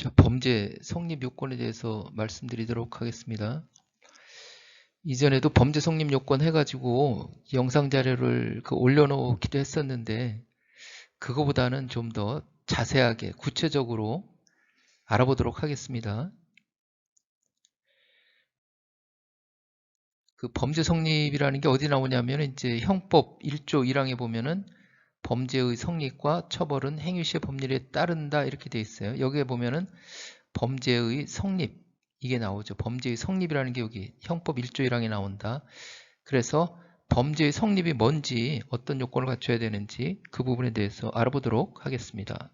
자, 범죄 성립 요건에 대해서 말씀드리도록 하겠습니다. 이전에도 범죄 성립 요건 해가지고 영상 자료를 올려놓기도 했었는데 그거보다는 좀 더 자세하게 구체적으로 알아보도록 하겠습니다. 그 범죄 성립이라는 게 어디 나오냐면 이제 형법 1조 1항에 보면은 범죄의 성립과 처벌은 행위시의 법률에 따른다 이렇게 돼 있어요. 여기에 보면은 범죄의 성립 이게 나오죠. 범죄의 성립이라는 게 여기 형법 1조 1항에 나온다. 그래서 범죄의 성립이 뭔지 어떤 요건을 갖춰야 되는지 그 부분에 대해서 알아보도록 하겠습니다.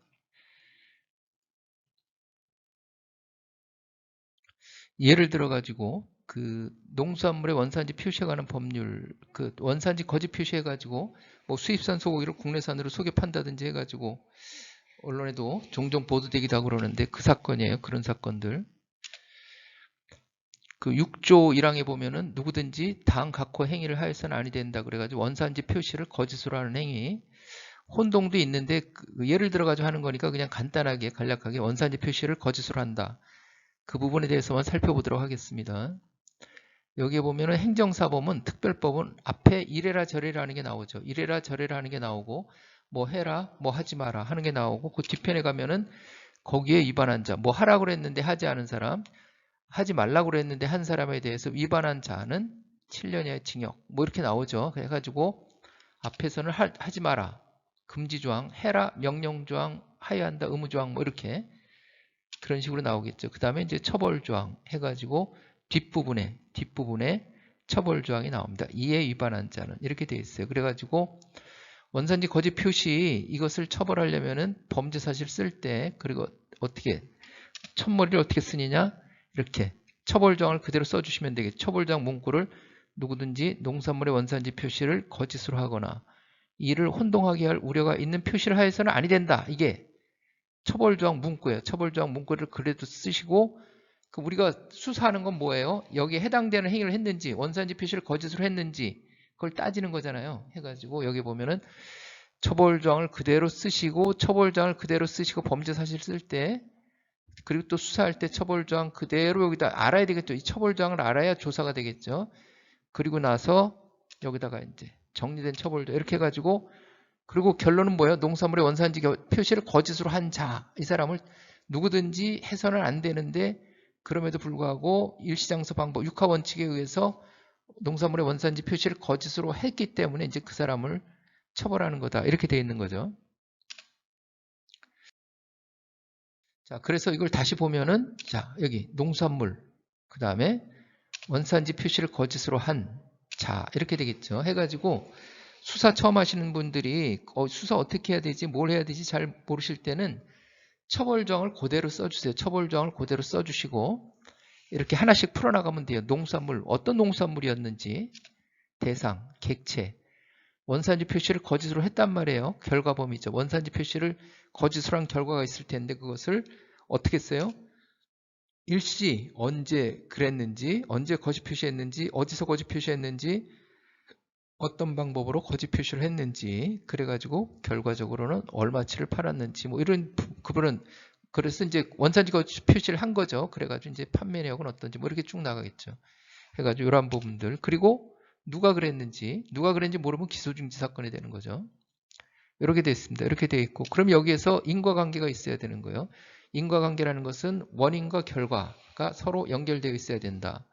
예를 들어 가지고 그 농수산물의 원산지 표시에 관한 법률 그 원산지 거짓 표시해 가지고 뭐 수입산 소고기를 국내산으로 속여 판다든지 해 가지고 언론에도 종종 보도되기도 하고 그러는데 그 사건이에요. 그런 사건들. 그 6조 1항에 보면은 누구든지 당 각호 행위를 하여서는 아니 된다 그래가지고 원산지 표시를 거짓으로 하는 행위 혼동도 있는데 예를 들어가지고 하는 거니까 그냥 간단하게 간략하게 원산지 표시를 거짓으로 한다. 그 부분에 대해서만 살펴보도록 하겠습니다. 여기에 보면은 행정사범은 특별법은 앞에 이래라 저래라 하는 게 나오죠. 이래라 저래라 하는 게 나오고 뭐 해라 뭐 하지 마라 하는 게 나오고 그 뒤편에 가면은 거기에 위반한 자 뭐 하라고 그랬는데 하지 않은 사람 하지 말라고 그랬는데 한 사람에 대해서 위반한 자는 7년의 징역 뭐 이렇게 나오죠. 그래가지고 앞에서는 하지 마라 금지조항 해라 명령조항 하여야 한다 의무조항 뭐 이렇게 그런 식으로 나오겠죠. 그 다음에 이제 처벌조항 해가지고 뒷부분에 처벌조항이 나옵니다. 이에 위반한 자는 이렇게 되어 있어요. 그래가지고 원산지 거짓 표시 이것을 처벌하려면은 범죄 사실 쓸 때 그리고 어떻게 첫머리를 어떻게 쓰느냐 이렇게 처벌조항을 그대로 써주시면 되겠죠. 처벌조항 문구를 누구든지 농산물의 원산지 표시를 거짓으로 하거나 이를 혼동하게 할 우려가 있는 표시를 하여서는 아니 된다. 이게 처벌조항 문구예요. 처벌조항 문구를 그래도 쓰시고 우리가 수사하는 건 뭐예요? 여기에 해당되는 행위를 했는지 원산지 표시를 거짓으로 했는지 그걸 따지는 거잖아요. 해가지고 여기 보면은 처벌조항을 그대로 쓰시고 처벌조항을 그대로 쓰시고 범죄 사실 쓸 때 그리고 또 수사할 때 처벌조항 그대로 여기다 알아야 되겠죠. 이 처벌조항을 알아야 조사가 되겠죠. 그리고 나서 여기다가 이제 정리된 처벌조 이렇게 해가지고 그리고 결론은 뭐예요? 농산물의 원산지 표시를 거짓으로 한 자, 이 사람을 누구든지 해서는 안 되는데 그럼에도 불구하고 일시장소 방법 6하 원칙에 의해서 농산물의 원산지 표시를 거짓으로 했기 때문에 이제 그 사람을 처벌하는 거다. 이렇게 되어 있는 거죠. 자, 그래서 이걸 다시 보면은 자, 여기 농산물 그 다음에 원산지 표시를 거짓으로 한 자, 이렇게 되겠죠. 해가지고 수사 처음 하시는 분들이 수사 어떻게 해야 되지 뭘 해야 되지 잘 모르실 때는 처벌조항을 그대로 써주세요. 처벌조항을 그대로 써주시고 이렇게 하나씩 풀어나가면 돼요. 농산물 어떤 농산물이었는지 대상, 객체 원산지 표시를 거짓으로 했단 말이에요. 결과범위죠. 원산지 표시를 거짓으로 한 결과가 있을 텐데 그것을 어떻게 써요? 일시 언제 그랬는지 언제 거짓 표시했는지 어디서 거짓 표시했는지 어떤 방법으로 거짓 표시를 했는지 그래가지고 결과적으로는 얼마치를 팔았는지 뭐 이런 그분은 그래서 이제 원산지 거짓 표시를 한 거죠. 그래가지고 이제 판매 내역은 어떤지 뭐 이렇게 쭉 나가겠죠. 해가지고 이러한 부분들 그리고 누가 그랬는지 모르면 기소중지 사건이 되는 거죠. 이렇게 되어 있습니다. 이렇게 되어 있고 그럼 여기에서 인과관계가 있어야 되는 거예요. 인과관계라는 것은 원인과 결과가 서로 연결되어 있어야 된다.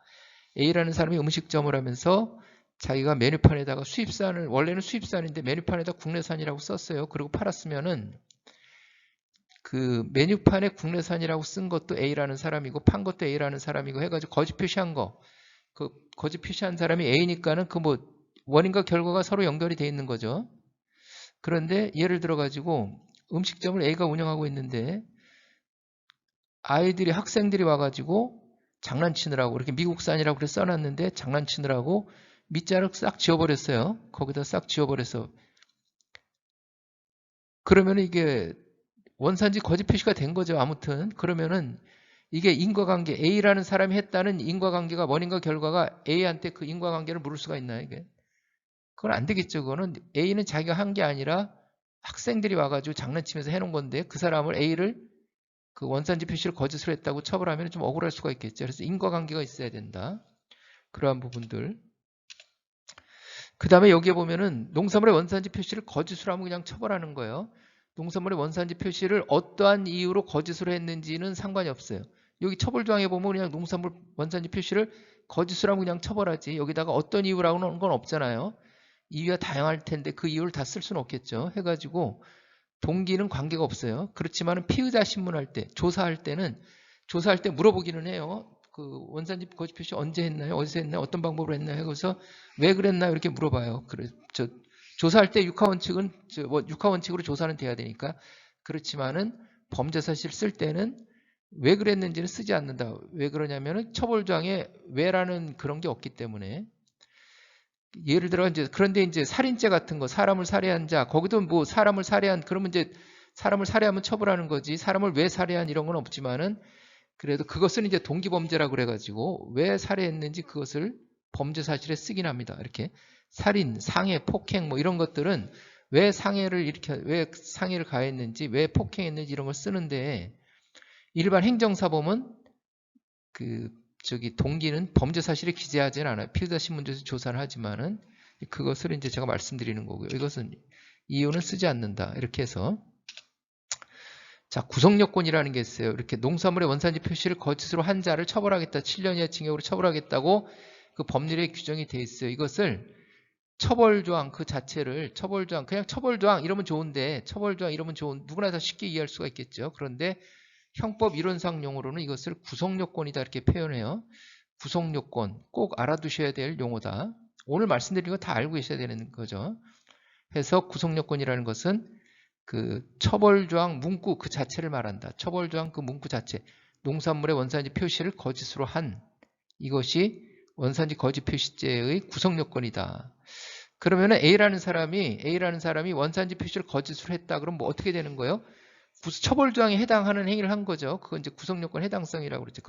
A라는 사람이 음식점을 하면서 자기가 메뉴판에다가 수입산을 원래는 수입산인데 메뉴판에다 국내산이라고 썼어요. 그리고 팔았으면은 그 메뉴판에 국내산이라고 쓴 것도 A라는 사람이고 판 것도 A라는 사람이고 해가지고 거짓 표시한 거 그 거짓 표시한 사람이 A니까는 그 뭐 원인과 결과가 서로 연결이 돼 있는 거죠. 그런데 예를 들어 가지고 음식점을 A가 운영하고 있는데 아이들이 학생들이 와가지고 장난치느라고 이렇게 미국산이라고 그래 써놨는데 장난치느라고 밑자를 싹 지워버렸어요. 거기다 싹 지워버려서 그러면 이게 원산지 거짓 표시가 된 거죠. 아무튼 그러면은 이게 인과관계 A라는 사람이 했다는 인과관계가 원인과 결과가 A한테 그 인과관계를 물을 수가 있나요? 이게 그건 안 되겠죠. 그거는 A는 자기가 한 게 아니라 학생들이 와가지고 장난치면서 해놓은 건데 그 사람을 A를 그 원산지 표시를 거짓으로 했다고 처벌하면 좀 억울할 수가 있겠죠. 그래서 인과관계가 있어야 된다. 그러한 부분들. 그 다음에 여기에 보면은 농산물의 원산지 표시를 거짓으로 하면 그냥 처벌하는 거예요. 농산물의 원산지 표시를 어떠한 이유로 거짓으로 했는지는 상관이 없어요. 여기 처벌조항에 보면 그냥 농산물 원산지 표시를 거짓으로 하면 그냥 처벌하지. 여기다가 어떤 이유라고는 건 없잖아요. 이유가 다양할 텐데 그 이유를 다 쓸 수는 없겠죠. 해가지고 동기는 관계가 없어요. 그렇지만 피의자 신문할 때, 조사할 때 물어보기는 해요. 그 원산지 거짓 표시 언제 했나요? 어디서 했나요? 어떤 방법으로 했나요? 그래서 왜 그랬나요? 이렇게 물어봐요. 조사할 때 육하원칙은 육하원칙으로 조사는 돼야 되니까. 그렇지만은 범죄 사실 쓸 때는 왜 그랬는지는 쓰지 않는다. 왜 그러냐면은 처벌조항에 왜라는 그런 게 없기 때문에. 예를 들어 그런데 이제 살인죄 같은 거, 사람을 살해한 자, 거기도 뭐 사람을 살해한, 그러면 이제 사람을 살해하면 처벌하는 거지, 사람을 왜 살해한 이런 건 없지만은, 그래도 그것은 이제 동기범죄라고 그래가지고 왜 살해했는지 그것을 범죄 사실에 쓰긴 합니다. 이렇게 살인, 상해, 폭행 뭐 이런 것들은 왜 상해를 가했는지, 왜 폭행했는지 이런 걸 쓰는데, 일반 행정사범은 동기는 범죄 사실에 기재하지는 않아요. 피의자 신문조에서 조사를 하지만은 그것을 이제 제가 말씀드리는 거고요. 이것은 이유는 쓰지 않는다. 이렇게 해서 자, 구성요건이라는 게 있어요. 이렇게 농산물의 원산지 표시를 거짓으로 한 자를 처벌하겠다. 7년 이하 징역으로 처벌하겠다고 그 법률에 규정이 돼 있어요. 이것을 처벌조항 그 자체를 처벌조항 그냥 처벌조항 이러면 좋은데 처벌조항 이러면 누구나 다 쉽게 이해할 수가 있겠죠. 그런데 형법 이론상 용어로는 이것을 구성요건이다 이렇게 표현해요. 구성요건 꼭 알아두셔야 될 용어다. 오늘 말씀드린 거 다 알고 계셔야 되는 거죠. 해서 구성요건이라는 것은 그 처벌조항 문구 그 자체를 말한다. 처벌조항 그 문구 자체. 농산물의 원산지 표시를 거짓으로 한 이것이 원산지 거짓 표시죄의 구성요건이다. 그러면은 A라는 사람이 원산지 표시를 거짓으로 했다. 그럼 뭐 어떻게 되는 거예요? 처벌조항에 해당하는 행위를 한 거죠. 그건 이제 구성요건 해당성이라고 그러죠.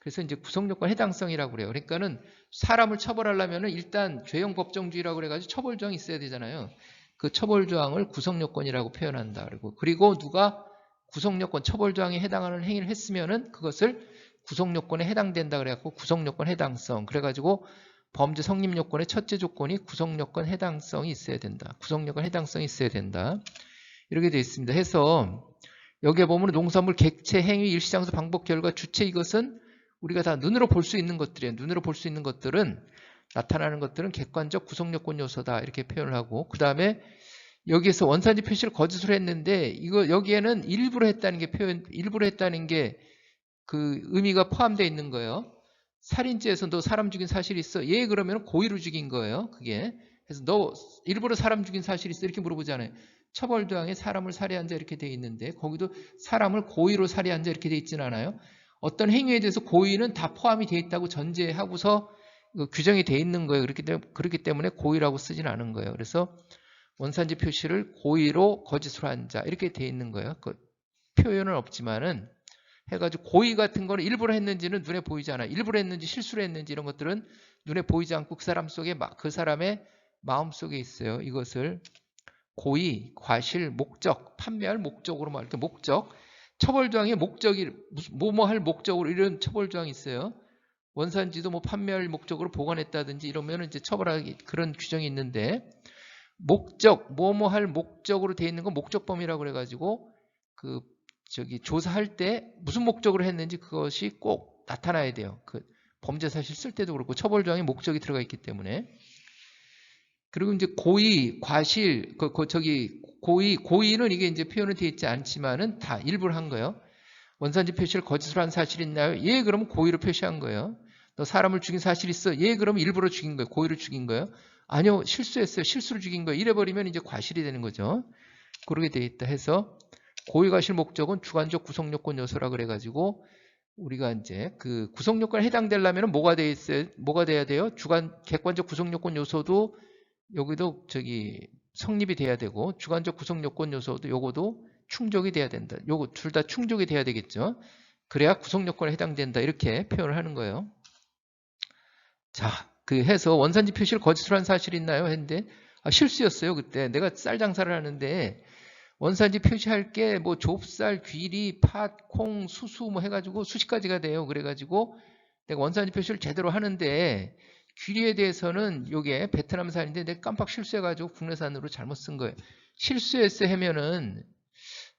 그래서 이제 구성요건 해당성이라고 그래요. 그러니까는 사람을 처벌하려면은 일단 죄형 법정주의라고 그래가지고 처벌조항이 있어야 되잖아요. 그 처벌조항을 구성요건이라고 표현한다. 그리고 누가 구성요건 처벌조항에 해당하는 행위를 했으면은 그것을 구성요건에 해당된다 그래갖고 구성요건 해당성. 그래가지고 범죄 성립요건의 첫째 조건이 구성요건 해당성이 있어야 된다. 구성요건 해당성이 있어야 된다. 이렇게 되어 있습니다. 해서 여기에 보면 농산물 객체, 행위, 일시장소, 방법, 결과, 주체 이것은 우리가 다 눈으로 볼 수 있는 것들이에요. 눈으로 볼 수 있는 것들은 나타나는 것들은 객관적 구성요건 요소다 이렇게 표현을 하고 그 다음에 여기에서 원산지 표시를 거짓으로 했는데 여기에는 일부러 했다는 게 그 의미가 포함되어 있는 거예요. 살인죄에서 너 사람 죽인 사실이 있어? 예, 그러면 고의로 죽인 거예요. 그게. 그래서 너 일부러 사람 죽인 사실이 있어? 이렇게 물어보잖아요. 처벌조항에 사람을 살해한 자 이렇게 돼 있는데 거기도 사람을 고의로 살해한 자 이렇게 돼 있지는 않아요. 어떤 행위에 대해서 고의는 다 포함이 돼 있다고 전제하고서 규정이 돼 있는 거예요. 그렇기 때문에 고의라고 쓰진 않은 거예요. 그래서 원산지 표시를 고의로 거짓으로 한 자 이렇게 돼 있는 거예요. 그 표현은 없지만은 해가지고 고의 같은 거는 일부러 했는지는 눈에 보이지 않아요. 일부러 했는지 실수로 했는지 이런 것들은 눈에 보이지 않고 그 사람의 마음 속에 있어요. 이것을 고의, 과실, 목적, 판매할 목적으로 말할 때 목적, 처벌조항의 목적이 뭐할 목적으로 이런 처벌조항이 있어요. 원산지도 뭐 판매할 목적으로 보관했다든지 이러면 이제 처벌하기 그런 규정이 있는데 목적, 할 목적으로 되어 있는 건 목적범위라고 그래가지고 조사할 때 무슨 목적으로 했는지 그것이 꼭 나타나야 돼요. 그 범죄 사실 쓸 때도 그렇고 처벌조항에 목적이 들어가 있기 때문에. 그리고 이제 고의, 과실, 고의는 이게 이제 표현은 되어 있지 않지만은 다 일부러 한 거예요. 원산지 표시를 거짓으로 한 사실이 있나요? 예, 그러면 고의로 표시한 거예요. 너 사람을 죽인 사실이 있어? 예, 그러면 일부러 죽인 거예요. 고의로 죽인 거예요. 아니요, 실수했어요. 실수로 죽인 거예요. 이래버리면 이제 과실이 되는 거죠. 그렇게 되어 있다 해서 고의, 과실, 목적은 주관적 구성요건 요소라 그래가지고 우리가 이제 그 구성요건에 해당되려면 뭐가 돼야 돼요? 객관적 구성요건 요소도 여기도 성립이 돼야 되고 주관적 구성요건 요소도 요거도 충족이 돼야 된다. 요거 둘 다 충족이 돼야 되겠죠. 그래야 구성요건에 해당된다. 이렇게 표현을 하는 거예요. 자, 해서 원산지 표시를 거짓으로 한 사실이 있나요? 했는데 실수였어요. 그때 내가 쌀 장사를 하는데 원산지 표시할 게 뭐 좁쌀, 귀리, 팥, 콩, 수수 뭐 해가지고 수십 가지가 돼요. 그래가지고 내가 원산지 표시를 제대로 하는데 귀리에 대해서는 요게 베트남산인데 내가 깜빡 실수해가지고 국내산으로 잘못 쓴 거예요. 실수했어 하면은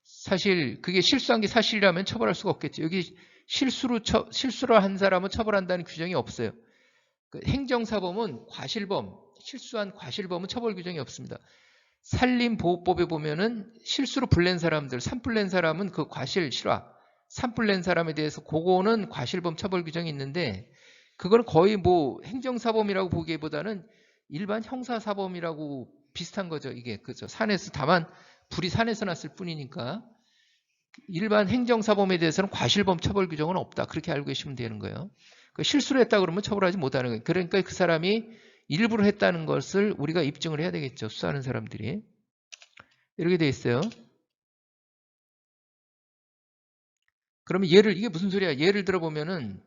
사실 그게 실수한 게 사실이라면 처벌할 수가 없겠죠. 여기 실수로 한 사람은 처벌한다는 규정이 없어요. 그 행정사범은 과실범, 실수한 과실범은 처벌 규정이 없습니다. 산림보호법에 보면은 실수로 불낸 사람들, 산불 낸 사람은 그 과실 실화, 산불 낸 사람에 대해서 그거는 과실범 처벌 규정이 있는데 그거는 거의 뭐 행정사범이라고 보기보다는 일반 형사사범이라고 비슷한 거죠. 이게 그죠. 산에서 다만 불이 산에서 났을 뿐이니까 일반 행정사범에 대해서는 과실범 처벌 규정은 없다. 그렇게 알고 계시면 되는 거예요. 그 실수를 했다 그러면 처벌하지 못하는 거예요. 그러니까 그 사람이 일부러 했다는 것을 우리가 입증을 해야 되겠죠. 수사하는 사람들이. 이렇게 돼 있어요. 그러면 이게 무슨 소리야? 예를 들어 보면은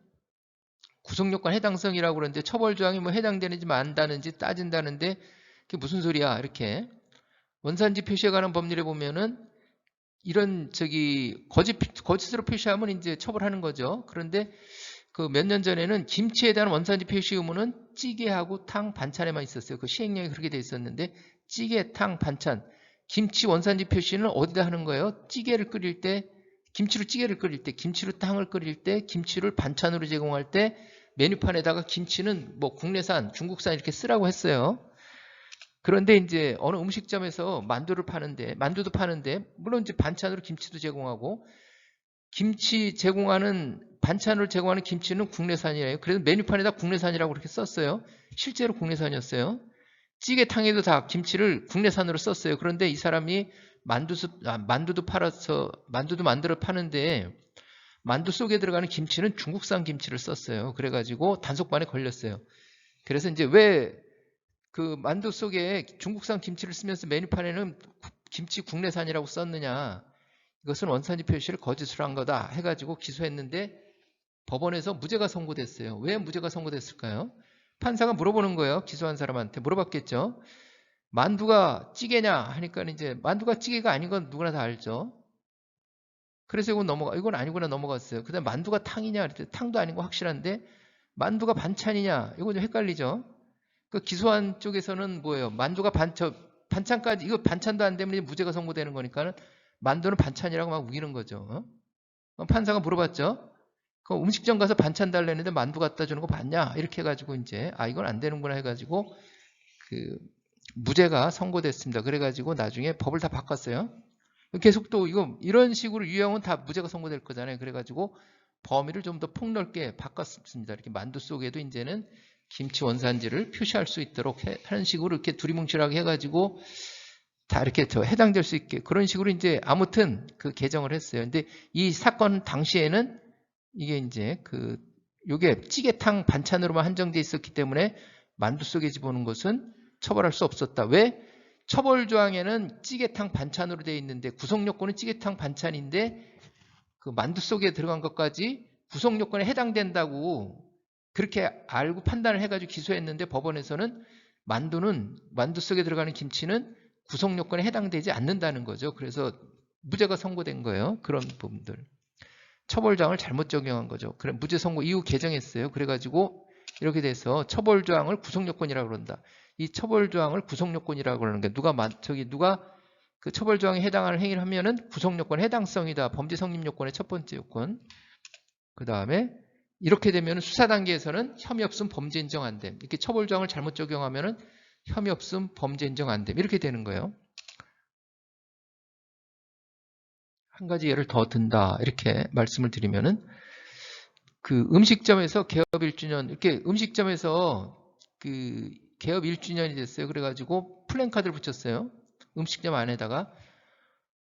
구속요건 해당성이라고 그러는데 처벌조항이 뭐 해당되는지 만다는지 따진다는데 그게 무슨 소리야? 이렇게 원산지 표시에 관한 법률에 보면은 이런 거짓으로 표시하면 이제 처벌하는 거죠. 그런데 그 몇 년 전에는 김치에 대한 원산지 표시 의무는 찌개하고 탕, 반찬에만 있었어요. 그 시행령이 그렇게 돼 있었는데 찌개, 탕, 반찬, 김치 원산지 표시는 어디다 하는 거예요? 찌개를 끓일 때, 김치로 찌개를 끓일 때, 김치로 탕을 끓일 때, 김치를 반찬으로 제공할 때 메뉴판에다가 김치는 뭐 국내산, 중국산 이렇게 쓰라고 했어요. 그런데 이제 어느 음식점에서 만두도 파는데 물론 이제 반찬으로 김치도 제공하고 김치 제공하는 반찬으로 제공하는 김치는 국내산이에요. 그래서 메뉴판에다 국내산이라고 그렇게 썼어요. 실제로 국내산이었어요. 찌개탕에도 다 김치를 국내산으로 썼어요. 그런데 이 사람이 만두도 만들어 파는데 만두 속에 들어가는 김치는 중국산 김치를 썼어요. 그래가지고 단속반에 걸렸어요. 그래서 이제 왜 그 만두 속에 중국산 김치를 쓰면서 메뉴판에는 김치 국내산이라고 썼느냐. 이것은 원산지 표시를 거짓으로 한 거다 해가지고 기소했는데 법원에서 무죄가 선고됐어요. 왜 무죄가 선고됐을까요? 판사가 물어보는 거예요. 기소한 사람한테 물어봤겠죠. 만두가 찌개냐 하니까 이제 만두가 찌개가 아닌 건 누구나 다 알죠. 그래서 이건 아니구나 넘어갔어요. 그다음 만두가 탕이냐 그랬더니 탕도 아닌 거 확실한데 만두가 반찬이냐 이거 좀 헷갈리죠. 그 기소한 쪽에서는 뭐예요? 만두가 반찬까지 이거 반찬도 안 되면 무죄가 선고되는 거니까는 만두는 반찬이라고 막 우기는 거죠. 판사가 물어봤죠. 그 음식점 가서 반찬 달라는데 만두 갖다 주는 거 봤냐? 이렇게 해가지고 이제 이건 안 되는구나 해가지고 그 무죄가 선고됐습니다. 그래가지고 나중에 법을 다 바꿨어요. 계속 또 이런 식으로 유형은 다 무죄가 선고될 거잖아요. 그래가지고 범위를 좀 더 폭넓게 바꿨습니다. 이렇게 만두 속에도 이제는 김치 원산지를 표시할 수 있도록 하는 식으로 이렇게 두리뭉실하게 해가지고 다 이렇게 해당될 수 있게 그런 식으로 이제 아무튼 그 개정을 했어요. 근데 이 사건 당시에는 이게 이제 요게 찌개탕 반찬으로만 한정돼 있었기 때문에 만두 속에 집어넣은 것은 처벌할 수 없었다. 왜? 처벌조항에는 찌개탕 반찬으로 되어 있는데 구성요건은 찌개탕 반찬인데 그 만두 속에 들어간 것까지 구성요건에 해당된다고 그렇게 알고 판단을 해가지고 기소했는데 법원에서는 만두 속에 들어가는 김치는 구성요건에 해당되지 않는다는 거죠. 그래서 무죄가 선고된 거예요. 그런 부분들. 처벌조항을 잘못 적용한 거죠. 그래 무죄 선고 이후 개정했어요. 그래가지고 이렇게 돼서 처벌조항을 구성요건이라고 그런다. 이 처벌조항을 구성요건이라고 그러는 게 누가 그 처벌조항에 해당하는 행위를 하면은 구성요건 해당성이다. 범죄 성립요건의 첫 번째 요건. 그 다음에 이렇게 되면 수사 단계에서는 혐의 없음 범죄 인정 안 됨. 이렇게 처벌조항을 잘못 적용하면은 혐의 없음 범죄 인정 안 됨. 이렇게 되는 거예요. 한 가지 예를 더 든다. 이렇게 말씀을 드리면은 그 음식점에서 개업 1주년 이렇게 음식점에서 그 개업 1주년이 됐어요. 그래가지고 플랜카드를 붙였어요. 음식점 안에다가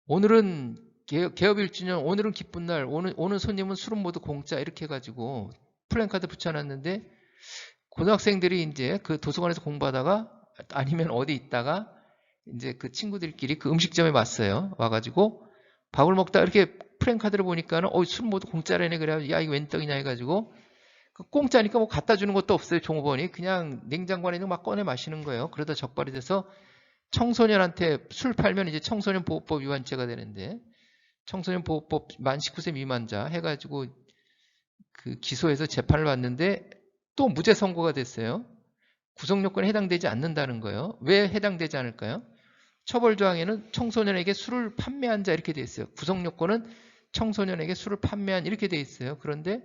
오늘은 개업 1주년 오늘은 기쁜 날 오는 손님은 술은 모두 공짜 이렇게 해가지고 플랜카드 붙여놨는데 고등학생들이 이제 그 도서관에서 공부하다가 아니면 어디 있다가 이제 그 친구들끼리 그 음식점에 왔어요. 와가지고 밥을 먹다 이렇게 플랜카드를 보니까는 술 모두 공짜라네. 그래가지고 야 이거 웬 떡이냐 해가지고 공짜니까 뭐 갖다 주는 것도 없어요. 종업원이 그냥 냉장고 안에 있는 거 막 꺼내 마시는 거예요. 그러다 적발이 돼서 청소년한테 술 팔면 이제 청소년보호법 위반죄가 되는데, 청소년보호법 만 19세 미만자 해가지고 그 기소해서 재판을 받는데 또 무죄 선고가 됐어요. 구속요건에 해당되지 않는다는 거예요. 왜 해당되지 않을까요? 처벌조항에는 청소년에게 술을 판매한 자 이렇게 돼 있어요. 구속요건은 청소년에게 술을 판매한 이렇게 돼 있어요. 그런데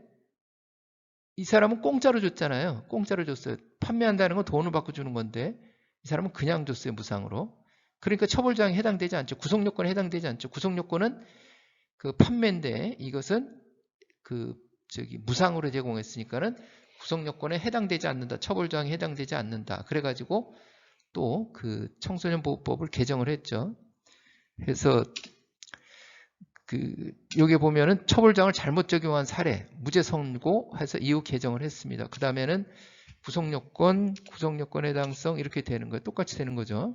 이 사람은 공짜로 줬잖아요. 공짜로 줬어요. 판매한다는 건 돈을 받고 주는 건데 이 사람은 그냥 줬어요. 무상으로. 그러니까 처벌조항에 해당되지 않죠. 구속요건에 해당되지 않죠. 구속요건은 그 판매인데 이것은 무상으로 제공했으니까는 구속요건에 해당되지 않는다. 처벌조항에 해당되지 않는다. 그래가지고 또 그 청소년보호법을 개정을 했죠. 그래서 여기 보면은 처벌조항을 잘못 적용한 사례, 무죄 선고해서 이후 개정을 했습니다. 그 다음에는 구속요건, 구속요건 해당성 이렇게 되는 거예요. 똑같이 되는 거죠.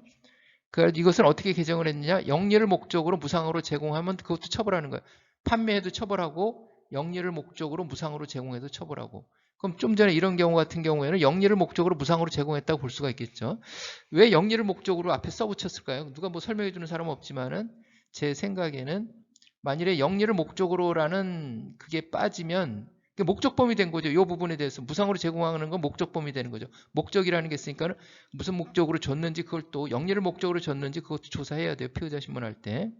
그래서 이것은 어떻게 개정을 했느냐? 영리를 목적으로 무상으로 제공하면 그것도 처벌하는 거예요. 판매해도 처벌하고 영리를 목적으로 무상으로 제공해도 처벌하고. 그럼 좀 전에 이런 경우 같은 경우에는 영리를 목적으로 무상으로 제공했다고 볼 수가 있겠죠. 왜 영리를 목적으로 앞에 써붙였을까요? 누가 뭐 설명해 주는 사람은 없지만은 제 생각에는 만일에 영리를 목적으로라는 그게 빠지면 목적범위 된 거죠. 이 부분에 대해서 무상으로 제공하는 건 목적범위 되는 거죠. 목적이라는 게 있으니까 무슨 목적으로 줬는지 그걸 또 영리를 목적으로 줬는지 그것도 조사해야 돼요. 피의자 신문할 때.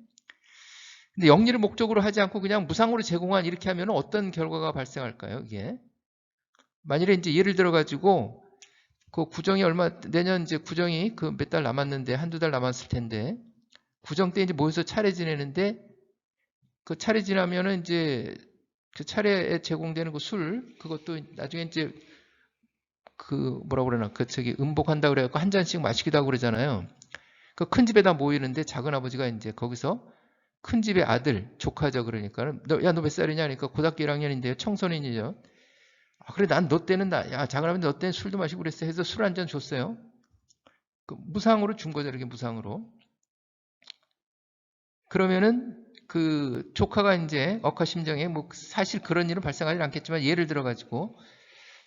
근데 영리를 목적으로 하지 않고 그냥 무상으로 제공한 이렇게 하면 어떤 결과가 발생할까요? 이게 만일에 이제 예를 들어 가지고 그 구정이 내년 이제 구정이 그 몇 달 남았는데 한두 달 남았을 텐데 구정 때 이제 모여서 차례 지내는데 그 차례 지나면은 이제 그 차례에 제공되는 그 술 그것도 나중에 이제 뭐라 그러나 음복한다 그래갖고 한 잔씩 마시기도 하고 그러잖아요. 그 큰 집에다 모이는데 작은 아버지가 이제 거기서 큰 집의 아들 조카죠. 그러니까 너 몇 살이냐 하니까 고등학교 1학년인데요. 청소년이죠. 그래 난 너 때는 작은 아버지 너 때는 술도 마시고 그랬어 해서 술 한 잔 줬어요. 무상으로 준 거죠. 이렇게 무상으로. 그러면은 그 조카가 이제 억하심정에 뭐 사실 그런 일은 발생하지 않겠지만 예를 들어 가지고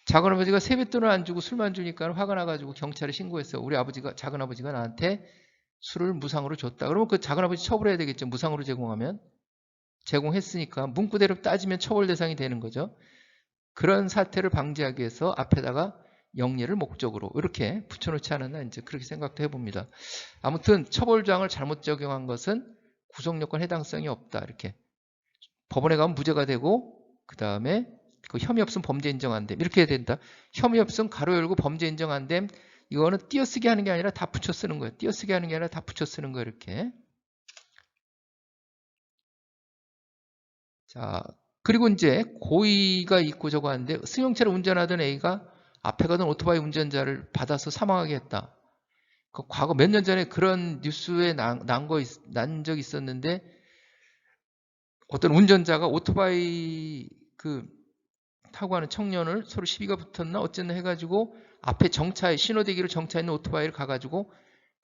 작은 아버지가 세뱃돈을 안 주고 술만 주니까 화가 나가지고 경찰에 신고했어요. 우리 작은 아버지가 나한테 술을 무상으로 줬다. 그러면 그 작은 아버지 처벌해야 되겠죠. 무상으로 제공하면. 제공했으니까 문구대로 따지면 처벌 대상이 되는 거죠. 그런 사태를 방지하기 위해서 앞에다가 영리를 목적으로 이렇게 붙여놓지 않았나 이제 그렇게 생각도 해봅니다. 아무튼 처벌조항을 잘못 적용한 것은 구속요건 해당성이 없다. 이렇게 법원에 가면 무죄가 되고 그 다음에 그 혐의 없음 범죄 인정 안 됨. 이렇게 해야 된다. 혐의 없음 가로 열고 범죄 인정 안 됨. 이거는 띄어쓰기 하는 게 아니라 다 붙여 쓰는 거예요. 띄어쓰기 하는 게 아니라 다 붙여 쓰는 거예요. 이렇게. 자, 그리고 이제 고의가 있고 저거 하는데 승용차를 운전하던 A가 앞에 가던 오토바이 운전자를 받아서 사망하게 했다. 그 과거 몇 년 전에 그런 뉴스에 난 적이 있었는데 어떤 운전자가 오토바이 타고 가는 청년을 서로 시비가 붙었나 어쨌나 해가지고 앞에 신호대기를 정차해 있는 오토바이를 가가지고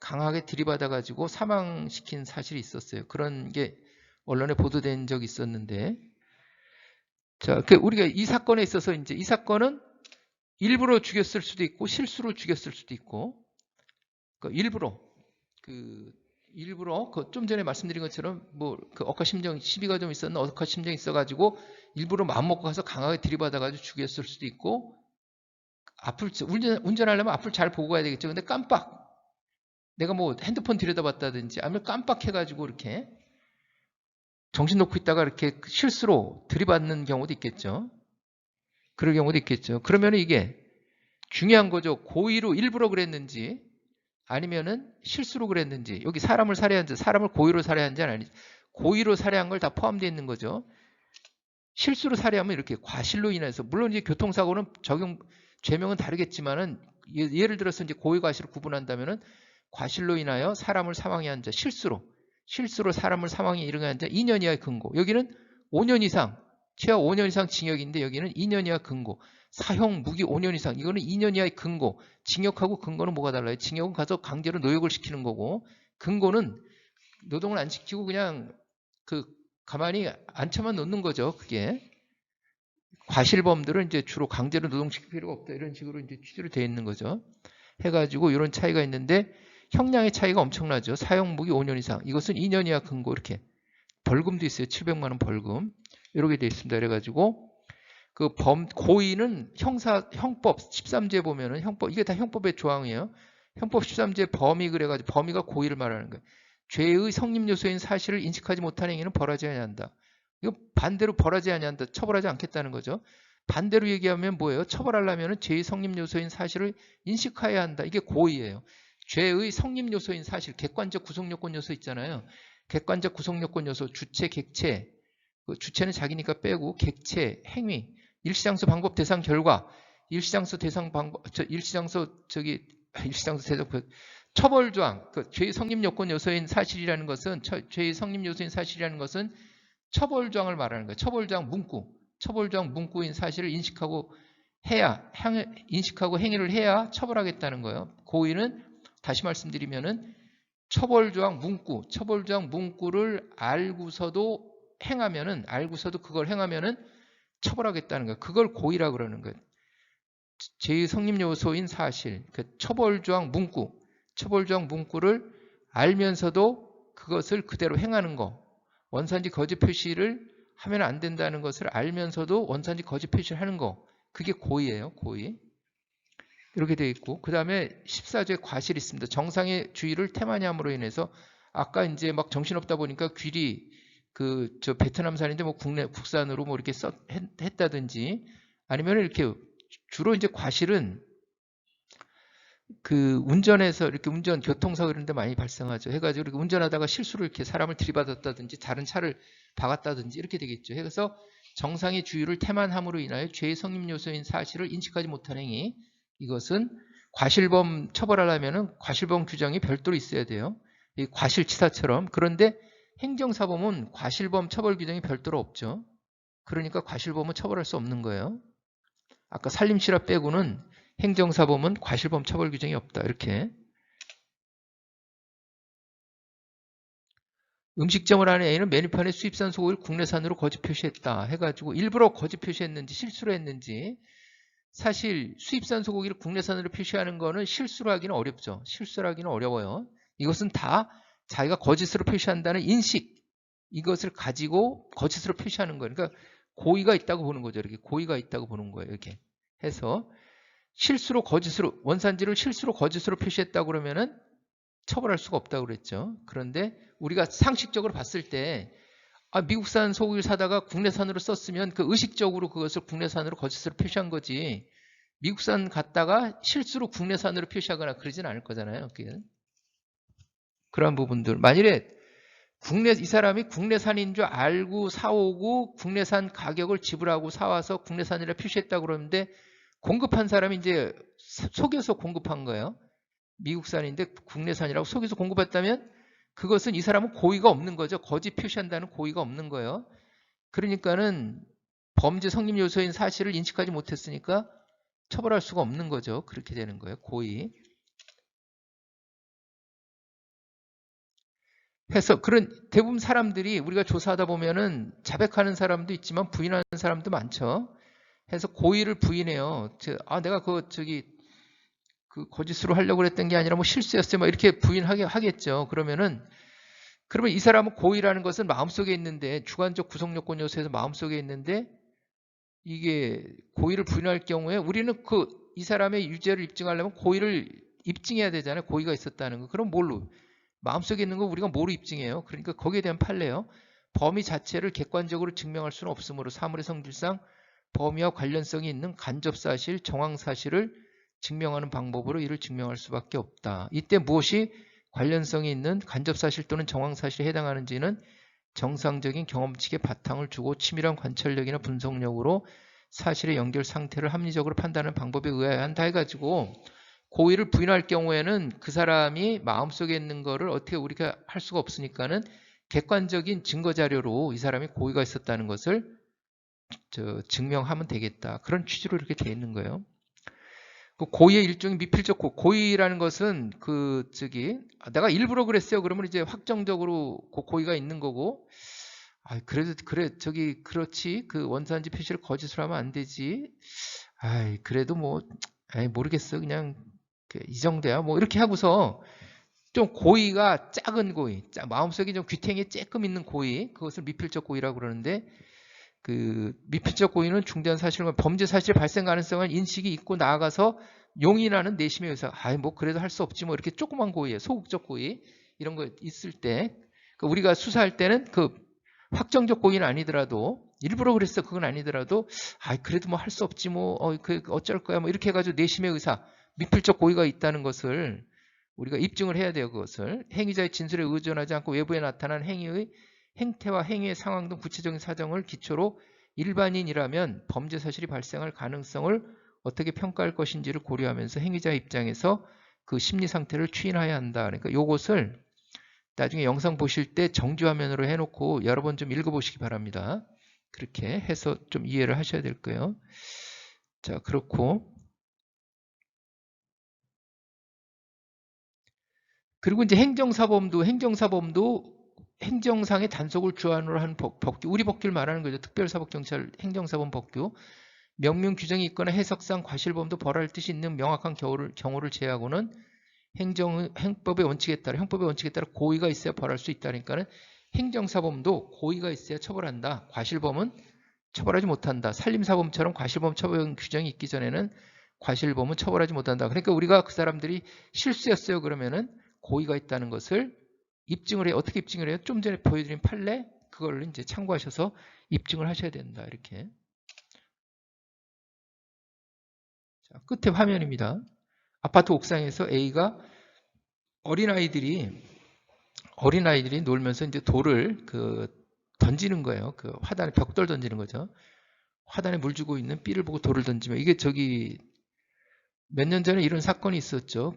강하게 들이받아가지고 사망시킨 사실이 있었어요. 그런 게 언론에 보도된 적이 있었는데 자, 우리가 이 사건에 있어서 이제 이 사건은 일부러 죽였을 수도 있고 실수로 죽였을 수도 있고 일부러 좀 전에 말씀드린 것처럼 억하심정 시비가 좀 있었나 억하심정이 있어가지고 일부러 마음 먹고 가서 강하게 들이받아가지고 죽였을 수도 있고 운전하려면 앞을 잘 보고 가야 되겠죠. 근데 내가 뭐 핸드폰 들여다봤다든지 아니면 깜빡해가지고 이렇게 정신 놓고 있다가 이렇게 실수로 들이받는 경우도 있겠죠. 그럴 경우도 있겠죠. 그러면 이게 중요한 거죠. 고의로 일부러 그랬는지 아니면은 실수로 그랬는지 여기 사람을 살해한지 사람을 고의로 살해한지 아니지 고의로 살해한 걸 다 포함되어 있는 거죠. 실수로 살해하면 이렇게 과실로 인해서 물론 이제 교통사고는 죄명은 다르겠지만은 예를 들어서 이제 고의 과실을 구분한다면은 과실로 인하여 사람을 사망에 한 자 실수로 사람을 사망에 이르게 한 자 2년 이하의 금고 여기는 5년 이상 최하 5년 이상 징역인데 여기는 2년 이하 금고 사형 무기 5년 이상 이거는 2년 이하의 금고 징역하고 금고는 뭐가 달라요? 징역은 가서 강제로 노역을 시키는 거고 금고는 노동을 안 시키고 그냥 가만히 앉혀만 놓는 거죠. 그게 과실범들은 이제 주로 강제로 노동시킬 필요가 없다 이런 식으로 이제 취지로 되어 있는 거죠. 해가지고 이런 차이가 있는데 형량의 차이가 엄청나죠. 사형무기 5년 이상. 이것은 2년 이하 금고 이렇게. 벌금도 있어요. 700만 원 벌금. 이렇게 돼 있습니다. 그래가지고 그 고의는 형법 13조에 보면은 이게 다 형법의 조항이에요. 형법 13조의 범위 그래가지고 범위가 고의를 말하는 거예요. 죄의 성립 요소인 사실을 인식하지 못한 행위는 벌하지 아니한다. 이거 반대로 벌하지 아니한다. 처벌하지 않겠다는 거죠. 반대로 얘기하면 뭐예요? 처벌하려면 죄의 성립 요소인 사실을 인식해야 한다. 이게 고의예요. 죄의 성립 요소인 사실, 객관적 구성 요건 요소 있잖아요. 객관적 구성 요건 요소, 주체, 객체. 주체는 자기니까 빼고 객체, 행위, 일시장소 방법 대상 결과, 일시장소 대상 방법, 일시장소 대상 처벌 조항, 죄의 성립 요건 요소인 사실이라는 것은 죄의 성립 요소인 사실이라는 것은 처벌 조항을 말하는 거예요. 처벌 조항 문구, 처벌 조항 문구인 사실을 인식하고 행위를 해야 처벌하겠다는 거예요. 고의는 다시 말씀드리면은 처벌 조항 문구를 알고서도 그걸 행하면은 처벌하겠다는 거예요. 그걸 고의라 그러는 거예요. 죄의 성립 요소인 사실, 처벌 조항 문구를 알면서도 그것을 그대로 행하는 거. 원산지 거짓 표시를 하면 안 된다는 것을 알면서도 원산지 거짓 표시를 하는 거. 그게 고의예요. 고의. 이렇게 되어 있고, 그 다음에 14조에 과실이 있습니다. 정상의 주의를 태만함으로 인해서 아까 이제 막 정신없다 보니까 귀리 베트남산인데 뭐 국산으로 뭐 이렇게 했다든지 아니면 이렇게 주로 이제 과실은 운전해서 이렇게 교통사고 이런 데 많이 발생하죠. 해가지고 이렇게 운전하다가 실수로 이렇게 사람을 들이받았다든지 다른 차를 박았다든지 이렇게 되겠죠. 그래서 정상의 주의를 태만함으로 인하여 죄의 성립 요소인 사실을 인식하지 못한 행위, 이것은 과실범 처벌하려면 과실범 규정이 별도로 있어야 돼요. 이 과실치사처럼. 그런데 행정사범은 과실범 처벌 규정이 별도로 없죠. 그러니까 과실범은 처벌할 수 없는 거예요. 아까 살림실화 빼고는 행정사범은 과실범 처벌 규정이 없다. 이렇게. 음식점을 하는 A는 메뉴판에 수입산 소고기를 국내산으로 거짓 표시했다. 해가지고 일부러 거짓 표시했는지 실수로 했는지, 사실 수입산 소고기를 국내산으로 표시하는 거는 실수로 하기는 어렵죠. 실수로 하기는 어려워요. 이것은 다 자기가 거짓으로 표시한다는 인식, 이것을 가지고 거짓으로 표시하는 거예요. 그러니까 고의가 있다고 보는 거죠. 이렇게 고의가 있다고 보는 거예요. 이렇게 해서 원산지를 실수로 거짓으로 표시했다고 그러면은 처벌할 수가 없다고 그랬죠. 그런데 우리가 상식적으로 봤을 때 미국산 소고기를 사다가 국내산으로 썼으면 의식적으로 그것을 국내산으로 거짓으로 표시한 거지, 미국산 갖다가 실수로 국내산으로 표시하거나 그러진 않을 거잖아요. 그런 부분들. 만일에 이 사람이 국내산인 줄 알고 사오고 국내산 가격을 지불하고 사와서 국내산이라 표시했다고 그러는데 공급한 사람이 이제 속여서 공급한 거예요. 미국산인데 국내산이라고 속여서 공급했다면 그것은 이 사람은 고의가 없는 거죠. 거짓 표시한다는 고의가 없는 거예요. 그러니까는 범죄 성립 요소인 사실을 인식하지 못했으니까 처벌할 수가 없는 거죠. 그렇게 되는 거예요. 고의. 해서 대부분 사람들이 우리가 조사하다 보면은 자백하는 사람도 있지만 부인하는 사람도 많죠. 해서 고의를 부인해요. 내가 거짓으로 하려고 그랬던 게 아니라 뭐 실수였어요. 막 이렇게 부인하겠죠. 그러면 이 사람은 고의라는 것은 마음속에 있는데, 주관적 구성 요건 요소에서 마음속에 있는데, 이게 고의를 부인할 경우에 우리는 이 사람의 유죄를 입증하려면 고의를 입증해야 되잖아요. 고의가 있었다는 거. 그럼 뭘로? 마음속에 있는 거 우리가 뭐로 입증해요? 그러니까 거기에 대한 판례요. 범위 자체를 객관적으로 증명할 수는 없으므로 사물의 성질상 범위와 관련성이 있는 간접사실, 정황사실을 증명하는 방법으로 이를 증명할 수밖에 없다. 이때 무엇이 관련성이 있는 간접사실 또는 정황사실에 해당하는지는 정상적인 경험칙에 바탕을 두고 치밀한 관찰력이나 분석력으로 사실의 연결 상태를 합리적으로 판단하는 방법에 의해야 한다 해가지고, 고의를 부인할 경우에는 그 사람이 마음속에 있는 거를 어떻게 우리가 할 수가 없으니까는 객관적인 증거 자료로 이 사람이 고의가 있었다는 것을 증명하면 되겠다. 그런 취지로 이렇게 되어 있는 거예요. 고의의 일종의 미필적 고의라는 것은 내가 일부러 그랬어요. 그러면 이제 확정적으로 고의가 있는 거고, 그렇지. 원산지 표시를 거짓으로 하면 안 되지. 그래도 모르겠어. 그냥 이 정도야. 뭐 이렇게 하고서 좀 고의가 작은 고의, 마음속에 좀 귀탱이 조금 있는 고의, 그것을 미필적 고의라고 그러는데, 그 미필적 고의는 중대한 사실과 범죄 사실 발생 가능성을 인식이 있고 나아가서 용인하는 내심의 의사. 뭐 그래도 할 수 없지 뭐 이렇게 조그만 고의에 소극적 고의 이런 거 있을 때, 우리가 수사할 때는 그 확정적 고의는 아니더라도 일부러 그랬어 그건 아니더라도 그래도 뭐 할 수 없지 뭐 어쩔 거야 뭐 이렇게 해가지고 내심의 의사 미필적 고의가 있다는 것을 우리가 입증을 해야 돼요. 그것을 행위자의 진술에 의존하지 않고 외부에 나타난 행위의 행태와 행위의 상황 등 구체적인 사정을 기초로 일반인이라면 범죄 사실이 발생할 가능성을 어떻게 평가할 것인지를 고려하면서 행위자 입장에서 그 심리 상태를 추인해야 한다. 그러니까 이것을 나중에 영상 보실 때 정지화면으로 해놓고 여러 번 좀 읽어보시기 바랍니다. 그렇게 해서 좀 이해를 하셔야 될 거예요. 자, 그렇고 그리고 이제 행정사범도 행정상의 단속을 주안으로 한 법규, 우리 법규를 말하는 거죠. 특별사법경찰 행정사범 법규. 명명 규정이 있거나 해석상 과실범도 벌할 뜻이 있는 명확한 경우를 제외하고는 형법의 원칙에 따라 고의가 있어야 벌할 수 있다니까는 행정사범도 고의가 있어야 처벌한다. 과실범은 처벌하지 못한다. 산림사범처럼 과실범 처벌 규정이 있기 전에는 과실범은 처벌하지 못한다. 그러니까 우리가 그 사람들이 실수였어요. 그러면은 고의가 있다는 것을 입증을 해요. 어떻게 입증을 해요? 좀 전에 보여드린 판례 그걸 이제 참고하셔서 입증을 하셔야 된다. 이렇게. 자, 끝에 화면입니다. 아파트 옥상에서 A가 어린아이들이 놀면서 이제 돌을 던지는 거예요. 그 화단에 벽돌 던지는 거죠. 화단에 물 주고 있는 B를 보고 돌을 던지면 이게 몇 년 전에 이런 사건이 있었죠.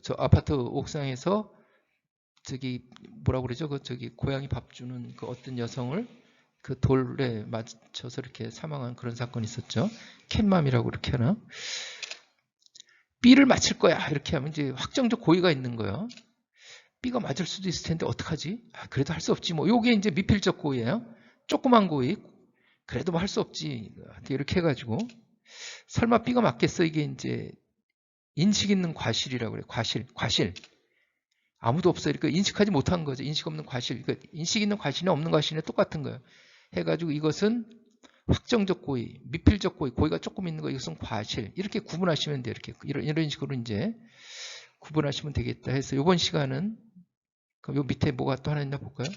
저 아파트 옥상에서 뭐라고 그러죠? 고양이 밥 주는 그 어떤 여성을 그 돌에 맞춰서 이렇게 사망한 그런 사건이 있었죠. 캣맘이라고 이렇게 하나? B를 맞힐 거야. 이렇게 하면 이제 확정적 고의가 있는 거예요. B가 맞을 수도 있을 텐데 어떡하지? 그래도 할 수 없지 뭐. 요게 이제 미필적 고의예요. 조그만 고의. 그래도 뭐 할 수 없지. 이렇게 해가지고 설마 B가 맞겠어? 이게 이제 인식 있는 과실이라고 그래요. 과실. 아무도 없어요. 그러니까 인식하지 못한 거죠. 인식 없는 과실. 그러니까 인식 있는 과실이나 없는 과실이나 똑같은 거예요. 해가지고 이것은 확정적 고의, 미필적 고의, 고의가 조금 있는 거 이것은 과실. 이렇게 구분하시면 돼요. 이렇게 이런 식으로 이제 구분하시면 되겠다 해서 이번 시간은 그럼 요 밑에 뭐가 또 하나 있나 볼까요?